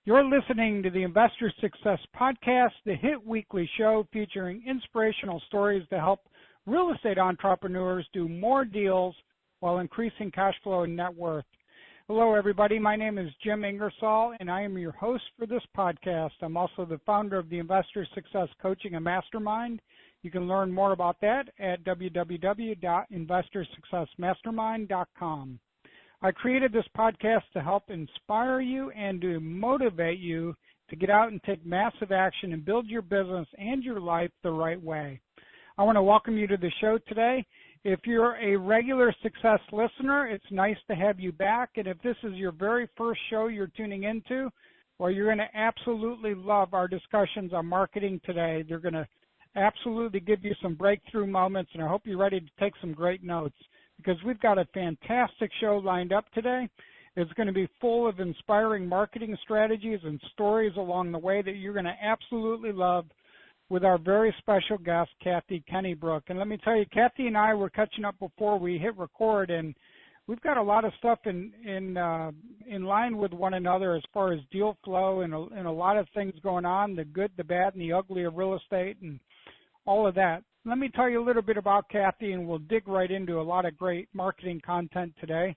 You're listening to the Investor Success Podcast, the hit weekly show featuring inspirational stories to help real estate entrepreneurs do more deals while increasing cash flow and net worth. Hello, everybody. My name is Jim Ingersoll, and I am your host for this podcast. I'm also the founder of the Investor Success Coaching and Mastermind. You can learn more about that at www.investorsuccessmastermind.com. I created this podcast to help inspire you and to motivate you to get out and take massive action and build your business and your life the right way. I want to welcome you to the show today. If you're a regular Success listener, it's nice to have you back. And if this is your very first show you're tuning into, well, you're going to absolutely love our discussions on marketing today. They're going to absolutely give you some breakthrough moments, and I hope you're ready to take some great notes, because we've got a fantastic show lined up today. It's going to be full of inspiring marketing strategies and stories along the way that you're going to absolutely love with our very special guest, Kathy Kennebrook. And let me tell you, Kathy and I were catching up before we hit record, and we've got a lot of stuff in line with one another as far as deal flow and a lot of things going on, the good, the bad, and the ugly of real estate and all of that. Let me tell you a little bit about Kathy, and we'll dig right into a lot of great marketing content today.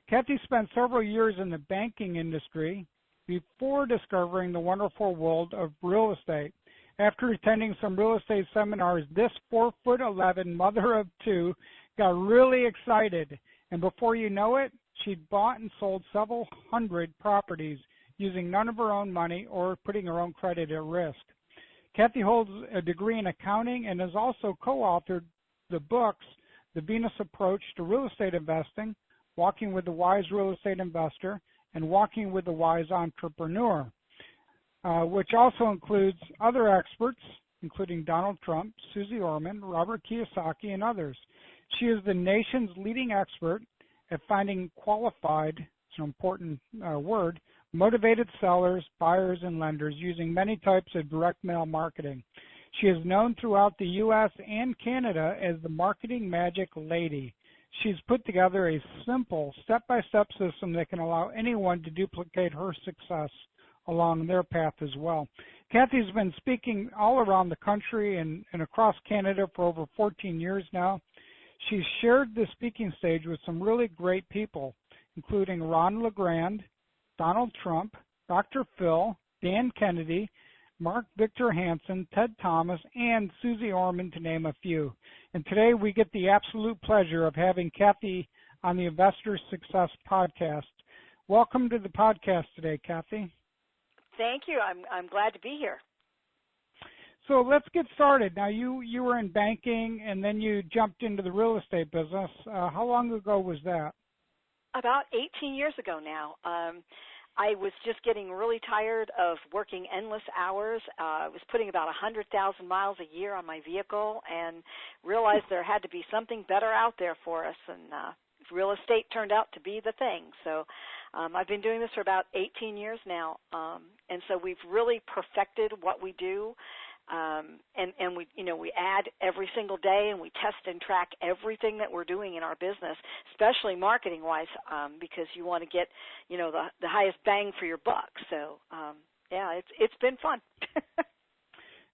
Kathy spent several years in the banking industry before discovering the wonderful world of real estate. After attending some real estate seminars, this 4'11" mother of two got really excited, and before you know it, she'd bought and sold several hundred properties using none of her own money or putting her own credit at risk. Kathy holds a degree in accounting and has also co-authored the books, The Venus Approach to Real Estate Investing, Walking with the Wise Real Estate Investor, and Walking with the Wise Entrepreneur, which also includes other experts, including Donald Trump, Susie Orman, Robert Kiyosaki, and others. She is the nation's leading expert at finding qualified, it's an important word, motivated sellers, buyers, and lenders using many types of direct mail marketing. She is known throughout the U.S. and Canada as the Marketing Magic Lady. She's put together a simple step-by-step system that can allow anyone to duplicate her success along their path as well. Kathy's been speaking all around the country and across Canada for over 14 years now. She's shared the speaking stage with some really great people, including Ron LeGrand, Donald Trump, Dr. Phil, Dan Kennedy, Mark Victor Hansen, Ted Thomas, and Susie Orman, to name a few. And today we get the absolute pleasure of having Kathy on the Investor Success Podcast. Welcome to the podcast today, Kathy. Thank you. I'm glad to be here. So let's get started. Now, you were in banking, and then you jumped into the real estate business. How long ago was that? About 18 years ago now. I was just getting really tired of working endless hours. I was putting about 100,000 miles a year on my vehicle and realized there had to be something better out there for us, and real estate turned out to be the thing. So I've been doing this for about 18 years now, and so we've really perfected what we do. And we add every single day, and we test and track everything that we're doing in our business, especially marketing-wise, because you want to get, the highest bang for your buck. So, it's been fun.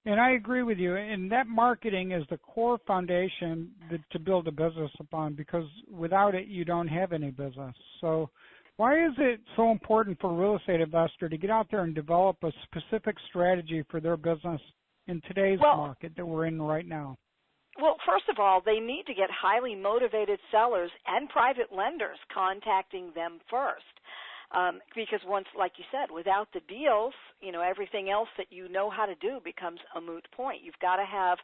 And I agree with you. And that marketing is the core foundation to build a business upon, because without it, you don't have any business. So why is it so important for a real estate investor to get out there and develop a specific strategy for their business in today's market that we're in right now? Well, first of all, they need to get highly motivated sellers and private lenders contacting them first. Because once, like you said, without the deals, everything else that you know how to do becomes a moot point. You've got to have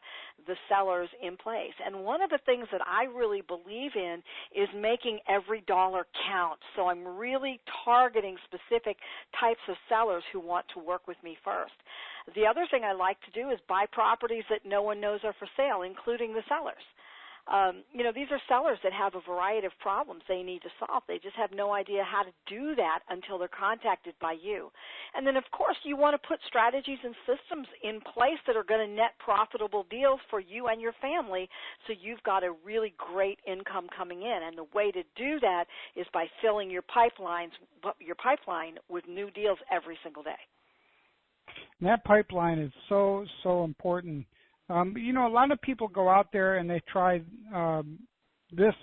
the sellers in place. And one of the things that I really believe in is making every dollar count. So I'm really targeting specific types of sellers who want to work with me first. The other thing I like to do is buy properties that no one knows are for sale, including the sellers. These are sellers that have a variety of problems they need to solve. They just have no idea how to do that until they're contacted by you. And then, of course, you want to put strategies and systems in place that are going to net profitable deals for you and your family, so you've got a really great income coming in. And the way to do that is by filling your pipeline with new deals every single day. And that pipeline is so important. You know, a lot of people go out there and they try this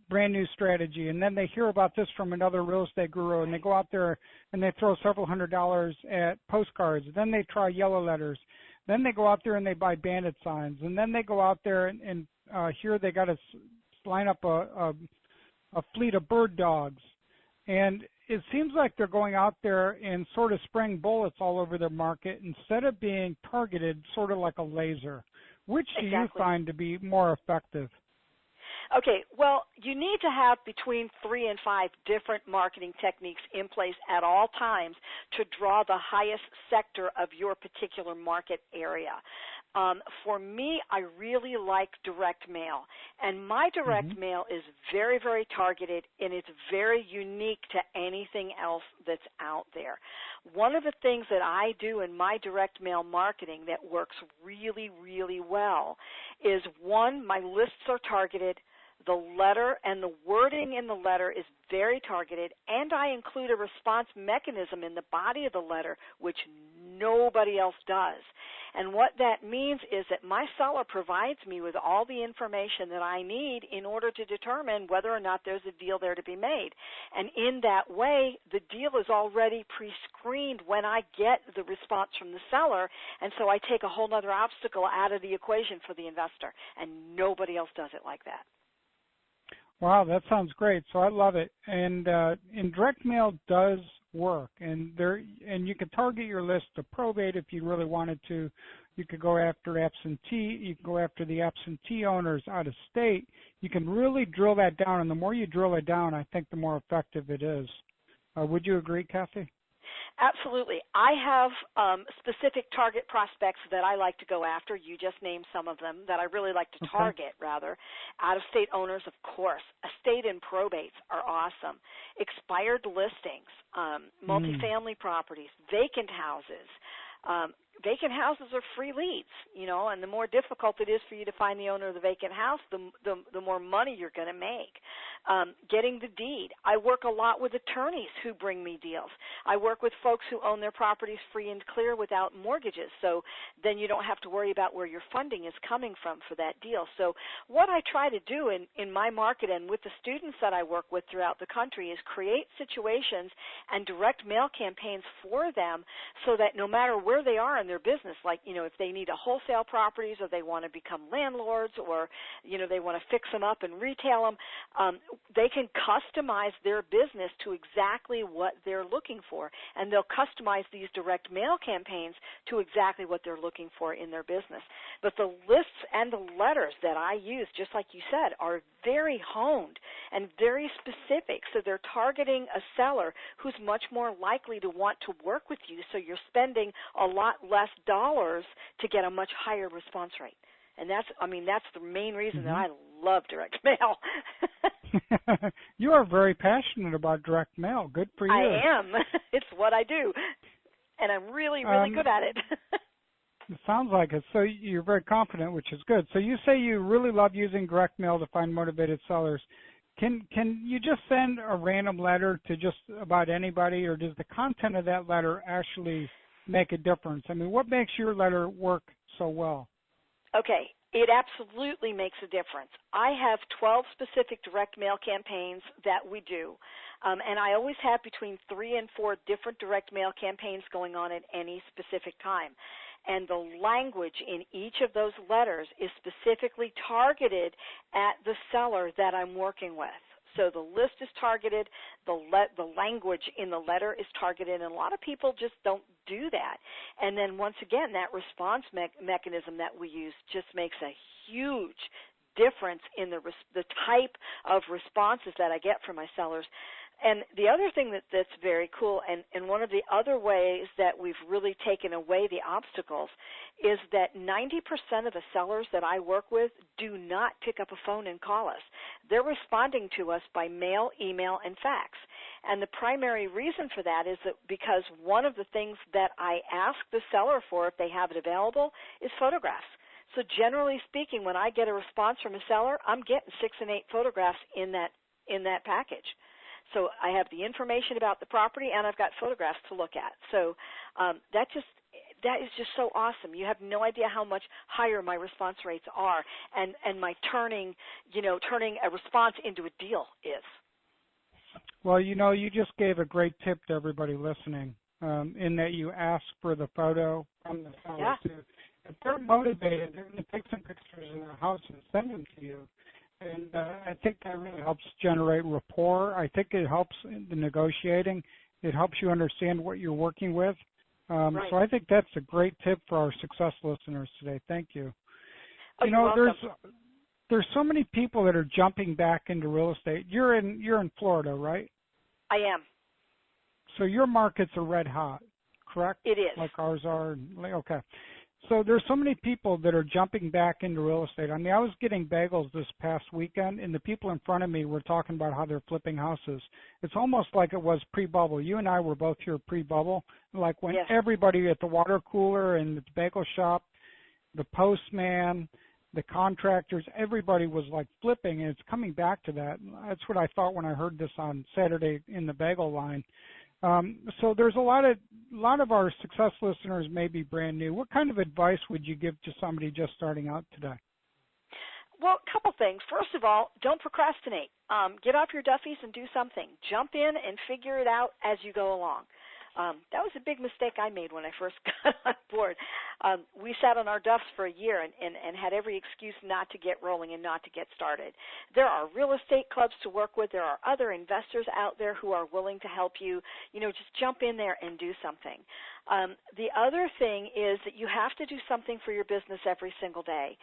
brand new strategy, and then they hear about this from another real estate guru, and they go out there and they throw several $100s at postcards. Then they try yellow letters. Then they go out there and they buy bandit signs. And then they go out there and here they got to line up a fleet of bird dogs. And it seems like they're going out there and sort of spraying bullets all over their market instead of being targeted sort of like a laser. Which do you find to be more effective? Okay, well, you need to have between 3 and 5 different marketing techniques in place at all times to draw the highest sector of your particular market area. For me, I really like direct mail, and my direct mail is very, very targeted, and it's very unique to anything else that's out there. One of the things that I do in my direct mail marketing that works really, really well is, one, my lists are targeted. The letter and the wording in the letter is very targeted, and I include a response mechanism in the body of the letter, which nobody else does. And what that means is that my seller provides me with all the information that I need in order to determine whether or not there's a deal there to be made. And in that way, the deal is already pre-screened when I get the response from the seller, and so I take a whole other obstacle out of the equation for the investor, and nobody else does it like that. Wow, that sounds great. So I love it. And direct mail does work. And you can target your list to probate if you really wanted to. You could go after absentee. You can go after the absentee owners out of state. You can really drill that down. And the more you drill it down, I think the more effective it is. Would you agree, Kathy? Absolutely. I have specific target prospects that I like to go after. You just named some of them that I really like to target, rather. Out-of-state owners, of course. Estate and probates are awesome. Expired listings, multifamily properties, vacant houses. Vacant houses are free leads, you know, and the more difficult it is for you to find the owner of the vacant house, the more money you're going to make. Getting the deed. I work a lot with attorneys who bring me deals. I work with folks who own their properties free and clear without mortgages, so then you don't have to worry about where your funding is coming from for that deal. So what I try to do in my market and with the students that I work with throughout the country is create situations and direct mail campaigns for them so that no matter where they are in their business, like, you know, if they need a wholesale properties or they want to become landlords or, you know, they want to fix them up and retail them, they can customize their business to exactly what they're looking for, and they'll customize these direct mail campaigns to exactly what they're looking for in their business. But the lists and the letters that I use, just like you said, are very honed and very specific, so they're targeting a seller who's much more likely to want to work with you, so you're spending a lot less dollars to get a much higher response rate. And that's the main reason that I love direct mail. You are very passionate about direct mail. Good for you. I am. It's what I do. And I'm really, really good at it. It sounds like it. So you're very confident, which is good. So you say you really love using direct mail to find motivated sellers. Can you just send a random letter to just about anybody, or does the content of that letter actually make a difference? I mean, what makes your letter work so well? Okay, it absolutely makes a difference. I have 12 specific direct mail campaigns that we do, and I always have between 3 and 4 different direct mail campaigns going on at any specific time. And the language in each of those letters is specifically targeted at the seller that I'm working with. So the list is targeted, the language in the letter is targeted, and a lot of people just don't do that. And then once again, that response mechanism that we use just makes a huge difference in the type of responses that I get from my sellers. And the other thing that's very cool, and one of the other ways that we've really taken away the obstacles, is that 90% of the sellers that I work with do not pick up a phone and call us. They're responding to us by mail, email, and fax. And the primary reason for that is that because one of the things that I ask the seller for, if they have it available, is photographs. So generally speaking, when I get a response from a seller, I'm getting 6 and 8 photographs in that package. So I have the information about the property, and I've got photographs to look at. So that is just so awesome. You have no idea how much higher my response rates are, and my turning a response into a deal is. Well, you just gave a great tip to everybody listening, in that you ask for the photo from the seller. Yeah. If they're motivated, they're going to take some pictures in their house and send them to you. And I think that really helps generate rapport. I think it helps in the negotiating. It helps you understand what you're working with. Right. So I think that's a great tip for our success listeners today. Thank you. Oh, you're welcome. There's so many people that are jumping back into real estate. You're in Florida, right? I am. So your markets are red hot, correct? It is. Like ours are. Okay. So there's so many people that are jumping back into real estate. I mean, I was getting bagels this past weekend, and the people in front of me were talking about how they're flipping houses. It's almost like it was pre-bubble. You and I were both here pre-bubble, like when Yes. everybody at the water cooler and the bagel shop, the postman, the contractors, everybody was like flipping, and it's coming back to that. That's what I thought when I heard this on Saturday in the bagel line. So there's a lot of our success listeners may be brand new. What kind of advice would you give to somebody just starting out today? Well, a couple things. First of all, don't procrastinate. Get off your duffies and do something. Jump in and figure it out as you go along. That was a big mistake I made when I first got on board. We sat on our duffs for a year and had every excuse not to get rolling and not to get started. There are real estate clubs to work with. There are other investors out there who are willing to help you. Just jump in there and do something. The other thing is that you have to do something for your business every single day.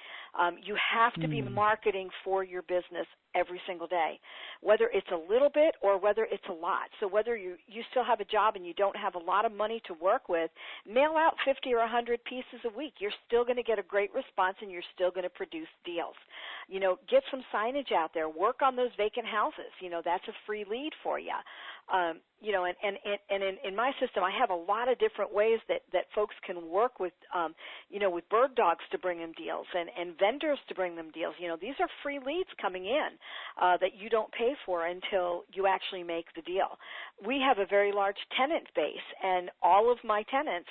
You have to be marketing for your business every single day, whether it's a little bit or whether it's a lot. So whether you still have a job and you don't have a lot of money to work with, mail out 50 or 100 pieces a week. You're still going to get a great response, and you're still going to produce deals. Get some signage out there. Work on those vacant houses. That's a free lead for you. And in my system, I have a lot of different ways that folks can work with, with bird dogs to bring them deals and vendors to bring them deals. These are free leads coming in that you don't pay for until you actually make the deal. We have a very large tenant base, and all of my tenants,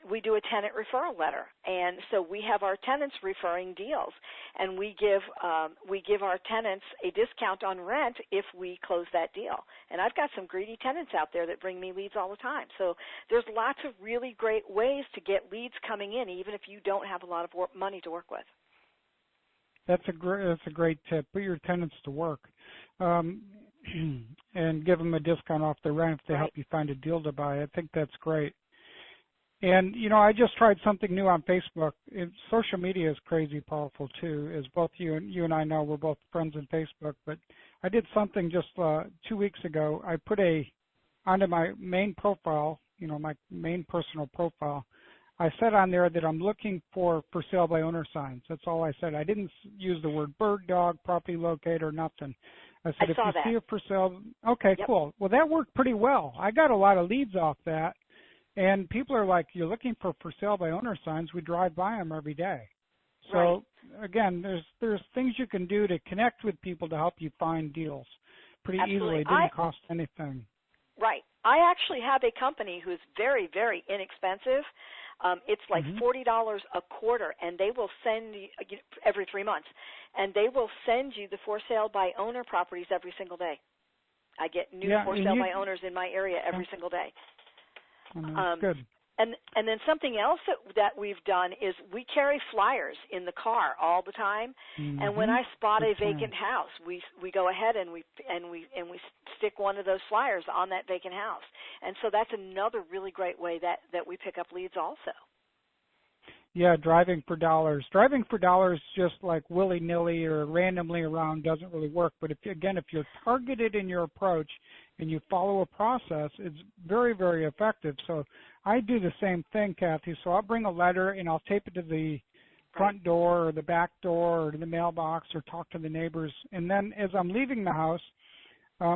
we do a tenant referral letter, and so we have our tenants referring deals, and we give our tenants a discount on rent if we close that deal. And I've got some greedy tenants out there that bring me leads all the time. So there's lots of really great ways to get leads coming in, even if you don't have a lot of money to work with. That's a great tip. Put your tenants to work, and give them a discount off their rent if they help you find a deal to buy. I think that's great. And, I just tried something new on Facebook. Social media is crazy powerful, too, as both you and I know. We're both friends on Facebook. But I did something just 2 weeks ago. I put onto my main profile, my main personal profile, I said on there that I'm looking for sale by owner signs. That's all I said. I didn't use the word bird dog, property locator, nothing. I said, if you see it for sale, okay, cool. Well, that worked pretty well. I got a lot of leads off that. And people are like, you're looking for sale by owner signs. We drive by them every day. So, again, there's things you can do to connect with people to help you find deals pretty easily. It didn't cost anything. Right. I actually have a company who's very, very inexpensive. It's like $40 a quarter, and they will send you every 3 months, and they will send you the for sale by owner properties every single day. I get new for sale by owners in my area every single day. Good. And then something else that we've done is we carry flyers in the car all the time. And when I spot a vacant house, we go ahead and we stick one of those flyers on that vacant house. And so that's another really great way that we pick up leads also. Yeah, driving for dollars. Driving for dollars just like willy-nilly or randomly around doesn't really work. But if you're targeted in your approach and you follow a process, it's very, very effective. So I do the same thing, Kathy. So I'll bring a letter and I'll tape it to the front door or the back door or to the mailbox or talk to the neighbors. And then as I'm leaving the house,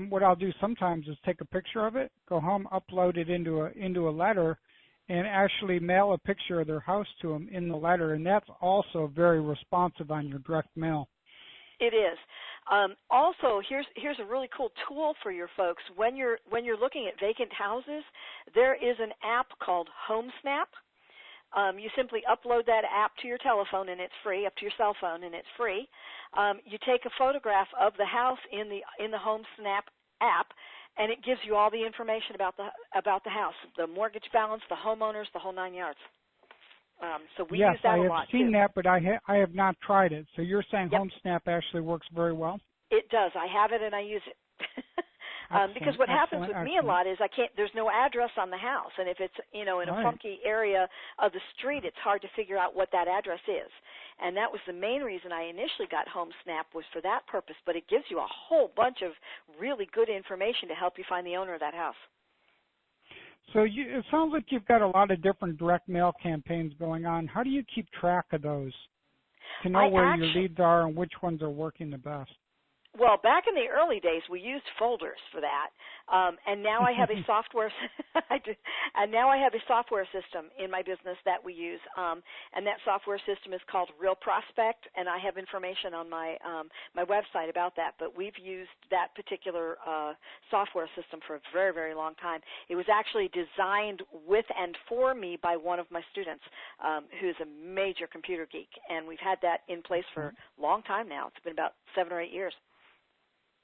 what I'll do sometimes is take a picture of it, go home, upload it into a letter, and actually mail a picture of their house to them in the letter. And that's also very responsive on your direct mail. It is. Also, here's a really cool tool for your folks. When you're looking at vacant houses, there is an app called Homesnap. You simply upload that app to your telephone, and it's free, up to your cell phone, and it's free. You take a photograph of the house in the Homesnap app, and it gives you all the information about the house, the mortgage balance, the homeowners, the whole 9 yards. So we use that a lot, too. Yes, I have seen that, but I have not tried it. So you're saying Homesnap actually works very well? It does. I have it, and I use it. Because what happens with me a lot is there's no address on the house, and if it's, in a funky area of the street, it's hard to figure out what that address is. And that was the main reason I initially got Homesnap, was for that purpose, but it gives you a whole bunch of really good information to help you find the owner of that house. So it sounds like you've got a lot of different direct mail campaigns going on. How do you keep track of those to know where your leads are and which ones are working the best? Well, back in the early days, we used folders for that, and now I have a software. And now I have a software system in my business that we use, and that software system is called Real Prospect, and I have information on my my website about that. But we've used that particular software system for a very, very long time. It was actually designed with and for me by one of my students, who's a major computer geek, and we've had that in place for a long time now. It's been about 7 or 8 years.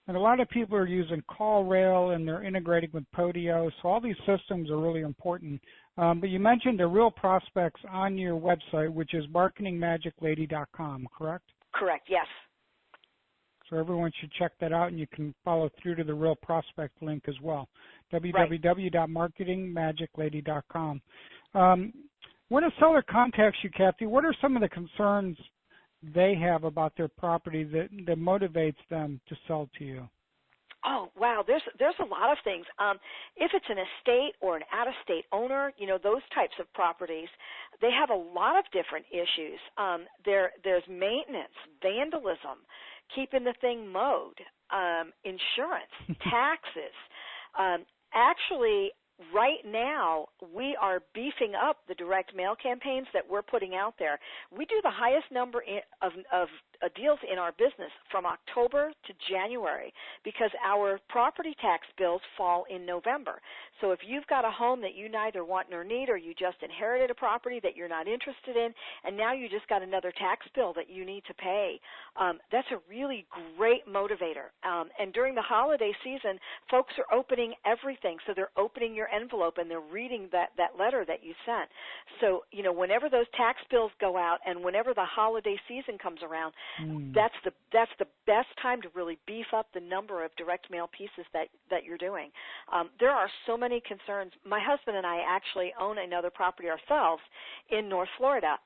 And a lot of people are using CallRail, and they're integrating with Podio, so all these systems are really important. But you mentioned the Real Prospects on your website, which is marketingmagiclady.com, correct? Correct, yes. So everyone should check that out, and you can follow through to the Real Prospect link as well, www.marketingmagiclady.com. When a seller contacts you, Kathy, what are some of the concerns they have about their property that motivates them to sell to you? Oh, wow, there's a lot of things. If it's an estate or an out-of-state owner, those types of properties, they have a lot of different issues. There's maintenance, vandalism, keeping the thing mowed, insurance, taxes. Actually, right now, we are beefing up the direct mail campaigns that we're putting out there. We do the highest number of deals in our business from October to January because our property tax bills fall in November. So if you've got a home that you neither want nor need, or you just inherited a property that you're not interested in, and now you just got another tax bill that you need to pay, that's a really great motivator. And during the holiday season, folks are opening everything. So they're opening your envelope and they're reading that letter that you sent. So, whenever those tax bills go out and whenever the holiday season comes around, that's the best time to really beef up the number of direct mail pieces that you're doing. There are so many concerns. My husband and I actually own another property ourselves in North Florida.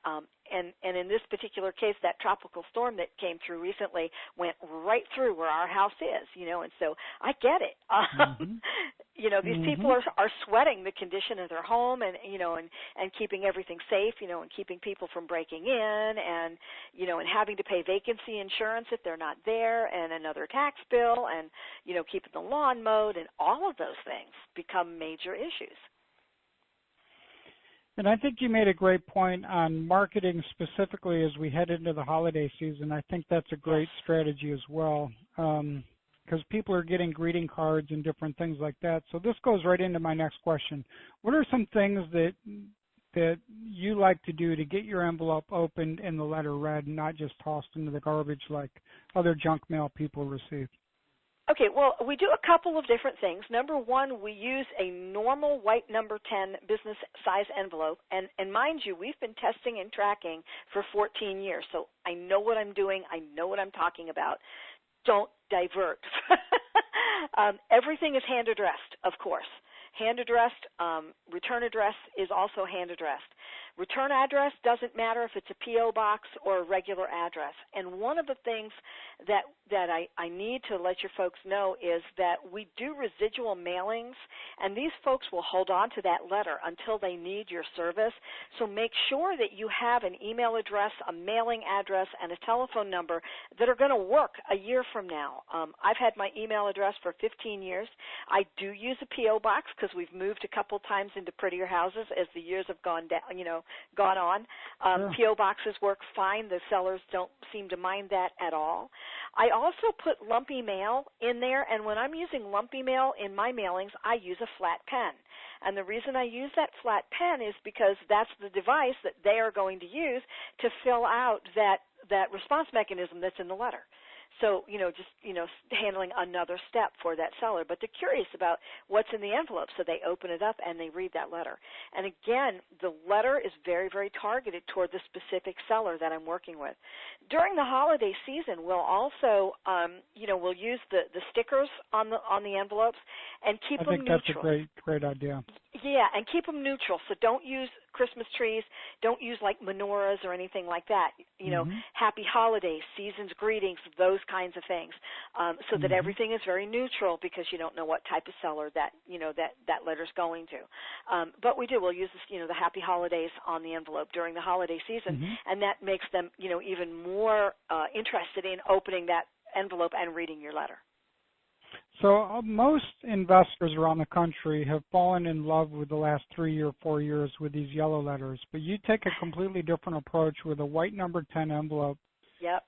And in this particular case, that tropical storm that came through recently went right through where our house is, and so I get it. These people are sweating the condition of their home and keeping everything safe, and keeping people from breaking in and having to pay vacancy insurance if they're not there and another tax bill and, keeping the lawn mowed, and all of those things become major issues. And I think you made a great point on marketing specifically as we head into the holiday season. I think that's a great strategy as well, because people are getting greeting cards and different things like that. So this goes right into my next question. What are some things that you like to do to get your envelope opened and the letter read and not just tossed into the garbage like other junk mail people receive? Okay, well, we do a couple of different things. Number one, we use a normal white number 10 business size envelope. And mind you, we've been testing and tracking for 14 years. So I know what I'm doing. I know what I'm talking about. Don't divert. Everything is hand addressed, of course. Hand addressed, return address is also hand addressed. Return address doesn't matter if it's a P.O. box or a regular address. And one of the things that I need to let your folks know is that we do residual mailings, and these folks will hold on to that letter until they need your service. So make sure that you have an email address, a mailing address, and a telephone number that are going to work a year from now. I've had my email address for 15 years. I do use a P.O. box because we've moved a couple times into prettier houses as the years have gone down, gone on. Sure. P.O. boxes work fine. The sellers don't seem to mind that at all. I also put Lumpy Mail in there, and when I'm using Lumpy Mail in my mailings, I use a flat pen. And the reason I use that flat pen is because that's the device that they are going to use to fill out that response mechanism that's in the letter. So, handling another step for that seller. But they're curious about what's in the envelope, so they open it up and they read that letter. And again, the letter is very, very targeted toward the specific seller that I'm working with. During the holiday season, we'll also, we'll use the stickers on the envelopes and keep them neutral. I think that's a great idea. Yeah, and keep them neutral. So don't use Christmas trees. Don't use like menorahs or anything like that. Happy holidays, season's greetings, those kinds of things, so that everything is very neutral because you don't know what type of seller that letter's going to. But we'll use this, the happy holidays on the envelope during the holiday season, and that makes them, even more interested in opening that envelope and reading your letter. So most investors around the country have fallen in love with the last 3 or 4 years with these yellow letters, but you take a completely different approach with a white number 10 envelope. Yep.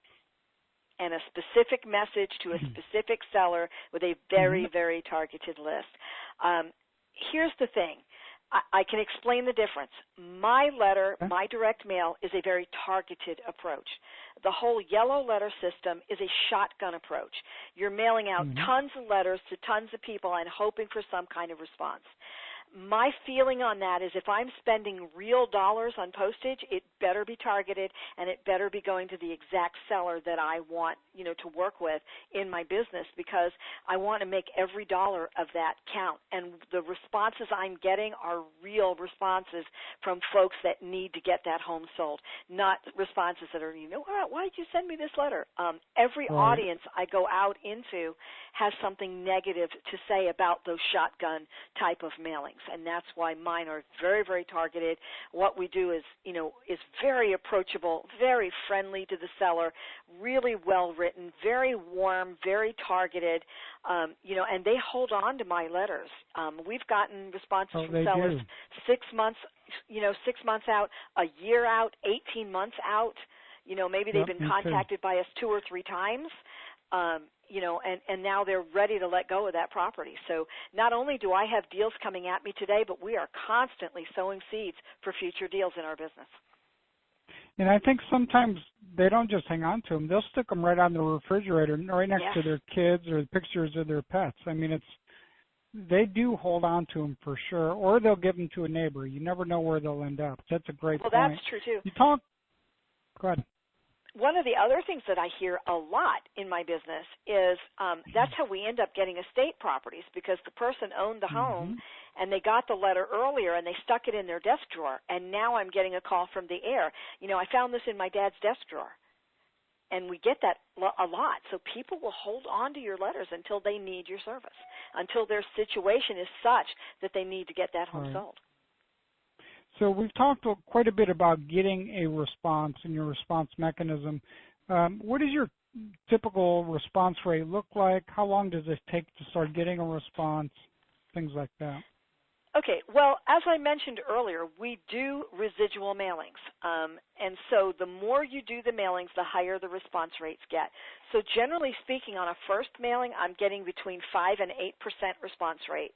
And a specific message to a specific seller with a very, very targeted list. Here's the thing. I can explain the difference. My letter, my direct mail, is a very targeted approach. The whole yellow letter system is a shotgun approach. You're mailing out tons of letters to tons of people and hoping for some kind of response. My feeling on that is if I'm spending real dollars on postage, it better be targeted and it better be going to the exact seller that I want, to work with in my business, because I want to make every dollar of that count. And the responses I'm getting are real responses from folks that need to get that home sold, not responses that are, why did you send me this letter? Every audience I go out into has something negative to say about those shotgun type of mailings. And that's why mine are very, very targeted. What we do is very approachable, very friendly to the seller, really well written, very warm, very targeted, and they hold on to my letters. We've gotten responses from sellers 6 months, 6 months out, a year out, 18 months out. Maybe they've been contacted by us 2 or 3 times. And now they're ready to let go of that property. So not only do I have deals coming at me today, but we are constantly sowing seeds for future deals in our business. And I think sometimes they don't just hang on to them. They'll stick them right on the refrigerator, right next to their kids or pictures of their pets. I mean, they do hold on to them for sure, or they'll give them to a neighbor. You never know where they'll end up. That's a great point. Well, that's true, too. Go ahead. One of the other things that I hear a lot in my business is that's how we end up getting estate properties, because the person owned the home and they got the letter earlier and they stuck it in their desk drawer, and now I'm getting a call from the heir. I found this in my dad's desk drawer. And we get that a lot. So people will hold on to your letters until they need your service, until their situation is such that they need to get that home sold. So we've talked quite a bit about getting a response and your response mechanism. What does your typical response rate look like? How long does it take to start getting a response? Things like that. Okay, well, as I mentioned earlier, we do residual mailings. And so the more you do the mailings, the higher the response rates get. So generally speaking, on a first mailing, I'm getting between 5 and 8% response rate.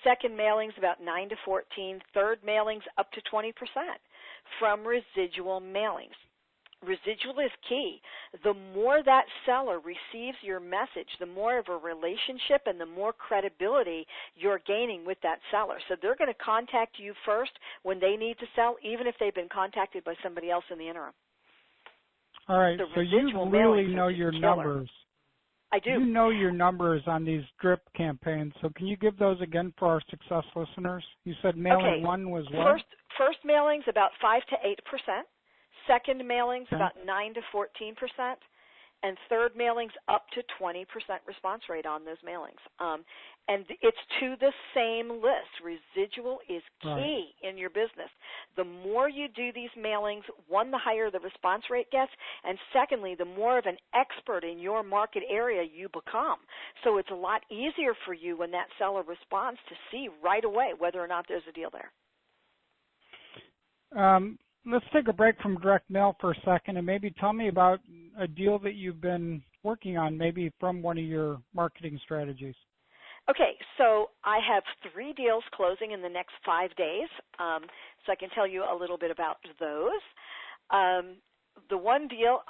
Second mailings, about 9 to 14. Third mailings, up to 20% from residual mailings. Residual is key. The more that seller receives your message, the more of a relationship and the more credibility you're gaining with that seller. So they're going to contact you first when they need to sell, even if they've been contacted by somebody else in the interim. All right, so you really know your numbers. I do. You know your numbers on these drip campaigns, so can you give those again for our success listeners? You said mailing one was what? first mailings about 5 to 8%, second mailings Okay. about 9 to 14%, and third mailings up to 20% response rate on those mailings. And it's to the same list. Residual is key in your business. The more you do these mailings, one, the higher the response rate gets, and secondly, the more of an expert in your market area you become. So it's a lot easier for you when that seller responds to see right away whether or not there's a deal there. Let's take a break from direct mail for a second and maybe tell me about a deal that you've been working on, maybe from one of your marketing strategies. Okay, so I have 3 deals closing in the next 5 days, so I can tell you a little bit about those. The one deal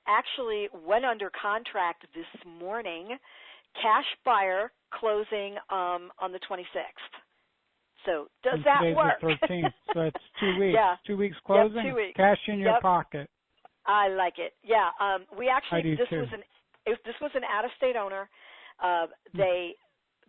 actually went under contract this morning, cash buyer closing on the 26th. So does that work? Today's the 13th, so it's 2 weeks. Yeah. 2 weeks closing, yep, 2 weeks. Cash in your Yep. pocket. I like it. Yeah, we actually I do this too. was an out-of-state owner.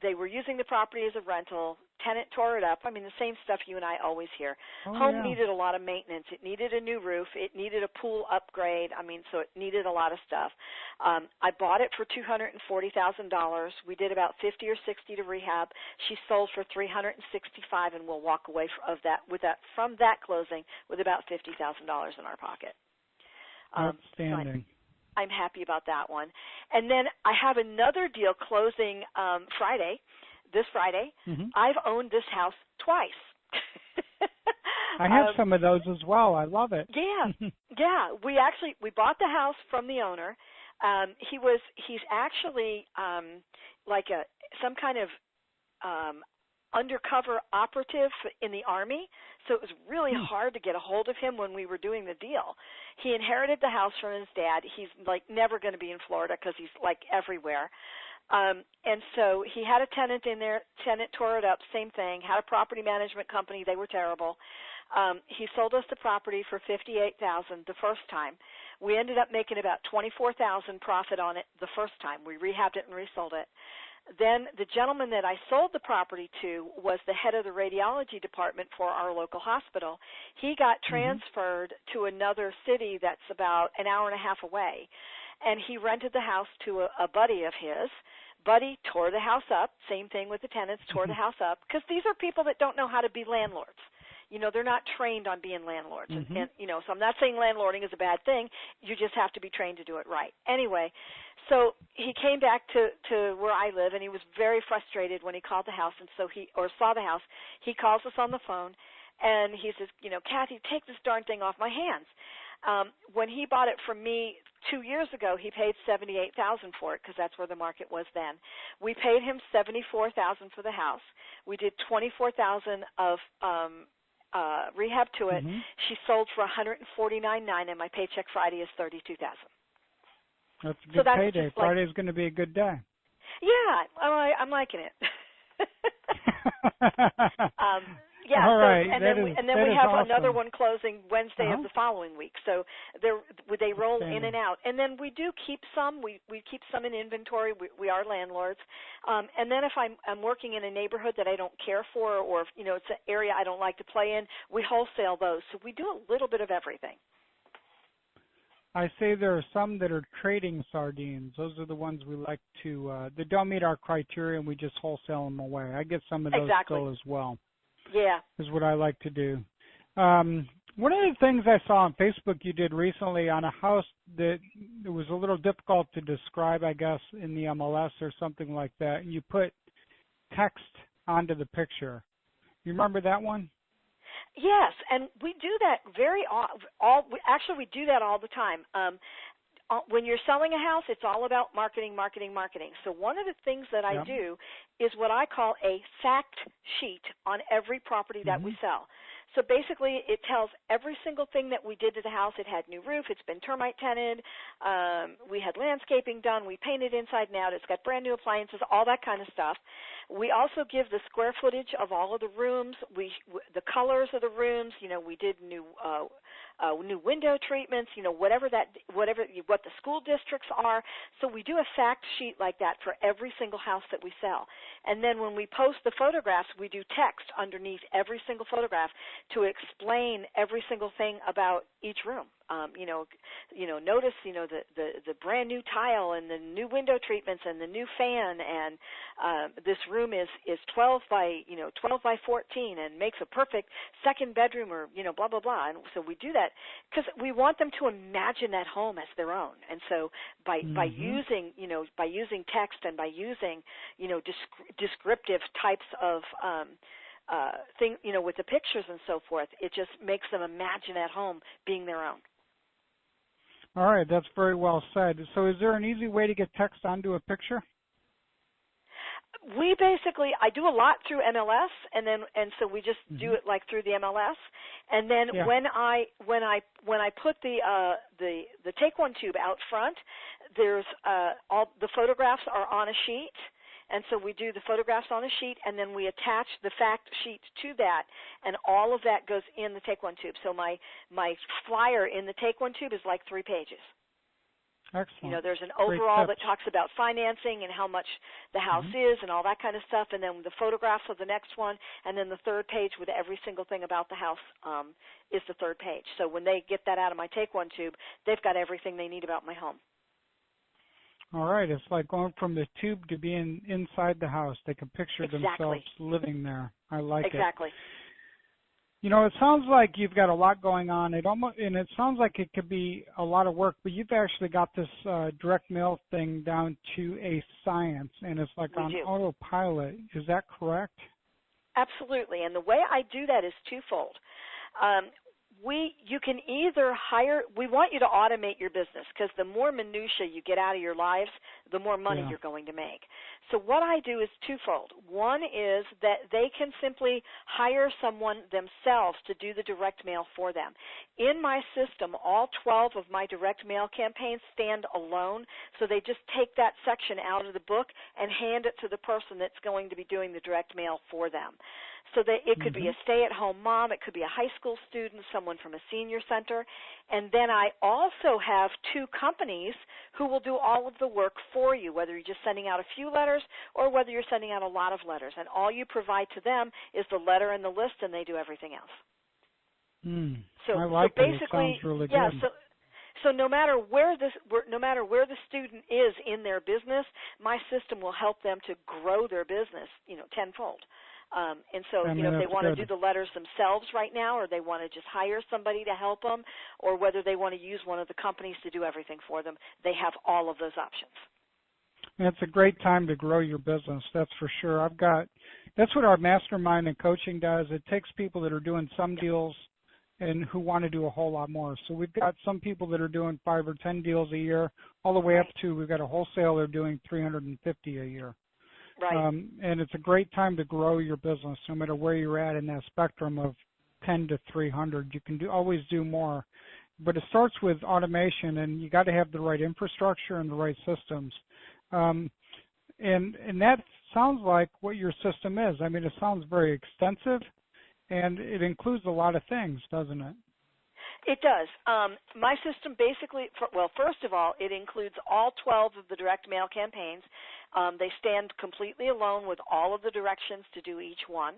They were using the property as a rental. Tenant tore it up. I mean, the same stuff you and I always hear. Home needed a lot of maintenance. It needed a new roof. It needed a pool upgrade. I mean, so it needed a lot of stuff. I bought it for $240,000. We did about 50 or 60 to rehab. She sold for $365, and we'll walk away from that closing with about $50,000 in our pocket. Outstanding. So I'm happy about that one. And then I have another deal closing this Friday. Mm-hmm. I've owned this house twice. I have some of those as well. I love it. Yeah, yeah. We bought the house from the owner. He's actually like some kind of undercover operative in the Army, so it was really hard to get a hold of him when we were doing the deal. He inherited the house from his dad. He's like never going to be in Florida because he's like everywhere. And so he had a tenant in there. Tenant tore it up, same thing. Had a property management company. They were terrible. He sold us the property for $58,000 the first time. We ended up making about $24,000 profit on it the first time. We rehabbed it and resold it. Then the gentleman that I sold the property to was the head of the radiology department for our local hospital. He got transferred to another city that's about an hour and a half away, and he rented the house to a buddy of his. Buddy tore the house up. Same thing with the tenants, tore the house up, because these are people that don't know how to be landlords. You know, they're not trained on being landlords. And, you know, so I'm not saying landlording is a bad thing. You just have to be trained to do it right. Anyway, so he came back to where I live, and he was very frustrated when he called the house, and so saw the house. He calls us on the phone, and he says, you know, Kathy, take this darn thing off my hands. When he bought it from me 2 years ago, he paid $78,000 for it because that's where the market was then. We paid him $74,000 for the house. We did $24,000 of rehab to it. She sold for $149,900, and my paycheck Friday is $32,000. That's a good payday. Friday's going to be a good day. Yeah, I'm liking it. Yeah, all right. And then we have awesome. another one closing Wednesday of the following week. So they roll in and out. And then we do keep some. We keep some in inventory. We are landlords. And then if I'm working in a neighborhood that I don't care for, or if, you know, it's an area I don't like to play in, we wholesale those. So we do a little bit of everything. I say there are some that are trading sardines. Those are the ones we like to, that don't meet our criteria, and we just wholesale them away. I get some of those still as well. Yeah. Is what I like to do. One of the things I saw on Facebook you did recently on a house that it was a little difficult to describe, I guess, in the MLS or something like that, and you put text onto the picture. You remember that one? Yes, and we do that actually, we do that all the time. When you're selling a house, it's all about marketing, marketing, marketing. So one of the things that I do is what I call a fact sheet on every property that we sell. So basically, it tells every single thing that we did to the house. It had new roof. It's been termite tented. We had landscaping done. We painted inside and out. It's got brand new appliances, all that kind of stuff. We also give the square footage of all of the rooms, the colors of the rooms. We did new window treatments. What the school districts are. So we do a fact sheet like that for every single house that we sell. And then when we post the photographs, we do text underneath every single photograph to explain every single thing about each room. Notice the brand new tile and the new window treatments and the new fan, and this room is 12 by 14 and makes a perfect second bedroom, or blah blah blah. And so we do that because we want them to imagine that home as their own. And so by using text and by using descriptive types of thing, with the pictures and so forth, it just makes them imagine that home being their own. All right, that's very well said. So is there an easy way to get text onto a picture? I do a lot through MLS, and so we just do it like through the MLS, and then when I put the Take One tube out front, there's all the photographs are on a sheet. And so we do the photographs on a sheet, and then we attach the fact sheet to that, and all of that goes in the Take One tube. So my flyer in the Take One tube is like 3 pages. Excellent. There's an overall that talks about financing and how much the house is and all that kind of stuff, and then the photographs of the next one, and then the third page with every single thing about the house is the third page. So when they get that out of my Take One tube, they've got everything they need about my home. All right, it's like going from the tube to being inside the house. They can picture themselves living there. I like it. Exactly. It sounds like you've got a lot going on. It sounds like it could be a lot of work, but you've actually got this direct mail thing down to a science, and it's like on autopilot. Is that correct? Absolutely, and the way I do that is twofold. You can either hire, we want you to automate your business, because the more minutia you get out of your lives, the more money you're going to make. So what I do is twofold. One is that they can simply hire someone themselves to do the direct mail for them. In my system, all 12 of my direct mail campaigns stand alone, so they just take that section out of the book and hand it to the person that's going to be doing the direct mail for them. So that it could be a stay-at-home mom, it could be a high school student, someone from a senior center. And then I also have 2 companies who will do all of the work for you, whether you're just sending out a few letters or whether you're sending out a lot of letters. And all you provide to them is the letter and the list, and they do everything else. I like it. It sounds really good. So no matter where the student is in their business, my system will help them to grow their business, tenfold. And so, if they want to do the letters themselves right now, or they want to just hire somebody to help them, or whether they want to use one of the companies to do everything for them, they have all of those options. And it's a great time to grow your business, that's for sure. That's what our mastermind and coaching does. It takes people that are doing some deals and who want to do a whole lot more. So we've got some people that are doing 5 or 10 deals a year, all the way up to we've got a wholesaler doing 350 a year. Right. And it's a great time to grow your business, no matter where you're at in that spectrum of 10 to 300. You can always do more. But it starts with automation, and you got to have the right infrastructure and the right systems. And that sounds like what your system is. I mean, it sounds very extensive, and it includes a lot of things, doesn't it? It does. My system basically, first of all, it includes all 12 of the direct mail campaigns. They stand completely alone with all of the directions to do each one.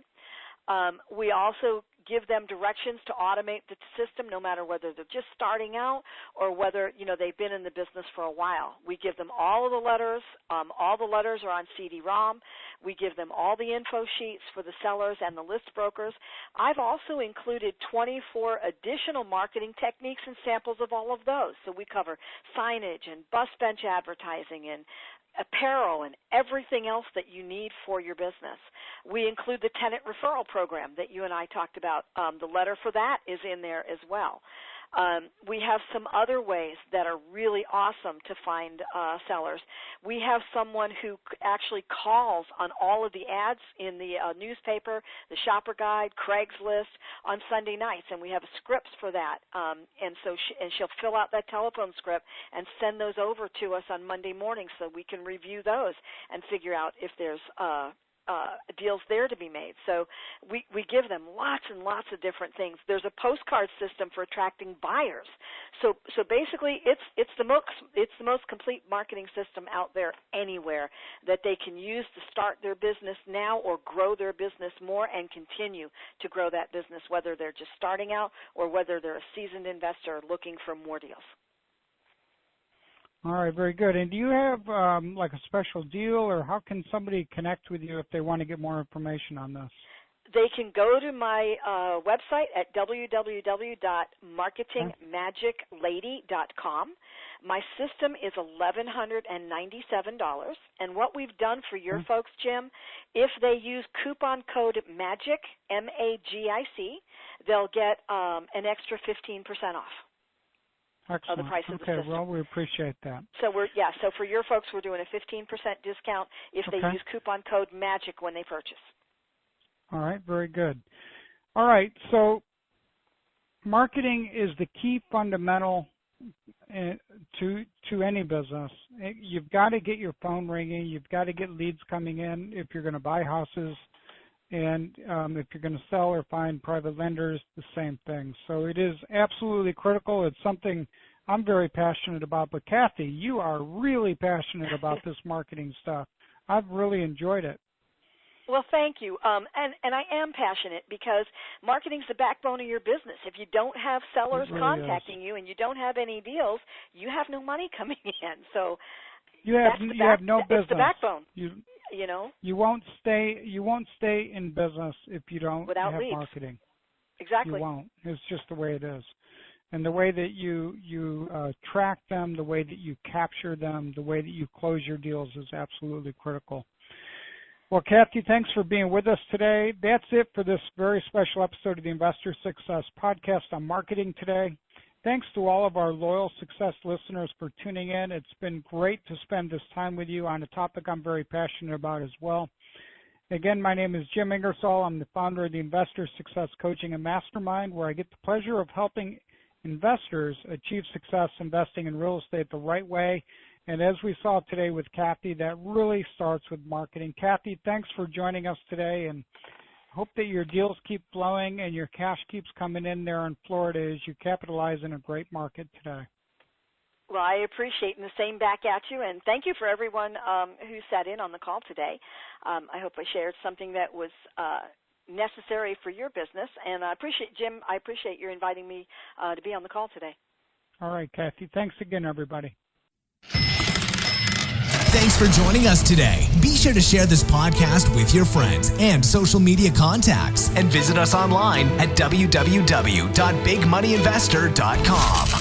We also give them directions to automate the system, no matter whether they're just starting out or whether they've been in the business for a while. We give them all of the letters. All the letters are on CD-ROM. We give them all the info sheets for the sellers and the list brokers. I've also included 24 additional marketing techniques and samples of all of those. So we cover signage and bus bench advertising and apparel and everything else that you need for your business. We include the tenant referral program that you and I talked about. The letter for that is in there as well. We have some other ways that are really awesome to find sellers. We have someone who actually calls on all of the ads in the newspaper, the shopper guide, Craigslist on Sunday nights, and we have scripts for that. And she'll fill out that telephone script and send those over to us on Monday morning so we can review those and figure out if there's deals there to be made. So we give them lots and lots of different things. There's a postcard system for attracting buyers. So basically, it's the most complete marketing system out there anywhere that they can use to start their business now or grow their business more and continue to grow that business, whether they're just starting out or whether they're a seasoned investor looking for more deals. All right, very good. And do you have like a special deal, or how can somebody connect with you if they want to get more information on this? They can go to my website at www.marketingmagiclady.com. My system is $1,197, and what we've done for your folks, Jim, if they use coupon code MAGIC, M-A-G-I-C, they'll get an extra 15% off. Excellent. Of the price of the okay, system. Well, we appreciate that. So so for your folks, we're doing a 15% discount if they use coupon code MAGIC when they purchase. All right, very good. All right, so marketing is the key fundamental to any business. You've got to get your phone ringing. You've got to get leads coming in if you're going to buy houses. And if you're going to sell or find private lenders, the same thing. So it is absolutely critical. It's something I'm very passionate about. But Kathy, you are really passionate about this marketing stuff. I've really enjoyed it. Well, thank you. And I am passionate because marketing's the backbone of your business. If you don't have sellers really contacting you and you don't have any deals, you have no money coming in. So you have no business. It's the backbone. You won't stay in business if you don't have leads. marketing. Exactly. You won't. It's just the way it is. And the way that you track them, the way that you capture them, the way that you close your deals is absolutely critical. Well, Kathy, thanks for being with us today. That's it for this very special episode of the Investor Success Podcast on marketing today. Thanks to all of our loyal Success listeners for tuning in. It's been great to spend this time with you on a topic I'm very passionate about as well. Again, my name is Jim Ingersoll. I'm the founder of the Investor Success Coaching and Mastermind, where I get the pleasure of helping investors achieve success investing in real estate the right way. And as we saw today with Kathy, that really starts with marketing. Kathy, thanks for joining us today, and hope that your deals keep flowing and your cash keeps coming in there in Florida as you capitalize in a great market today. Well, I appreciate it, and the same back at you, and thank you for everyone who sat in on the call today. I hope I shared something that was necessary for your business, and I appreciate, Jim, you inviting me to be on the call today. All right, Kathy. Thanks again, everybody. Thanks for joining us today. Be sure to share this podcast with your friends and social media contacts, and visit us online at www.bigmoneyinvestor.com.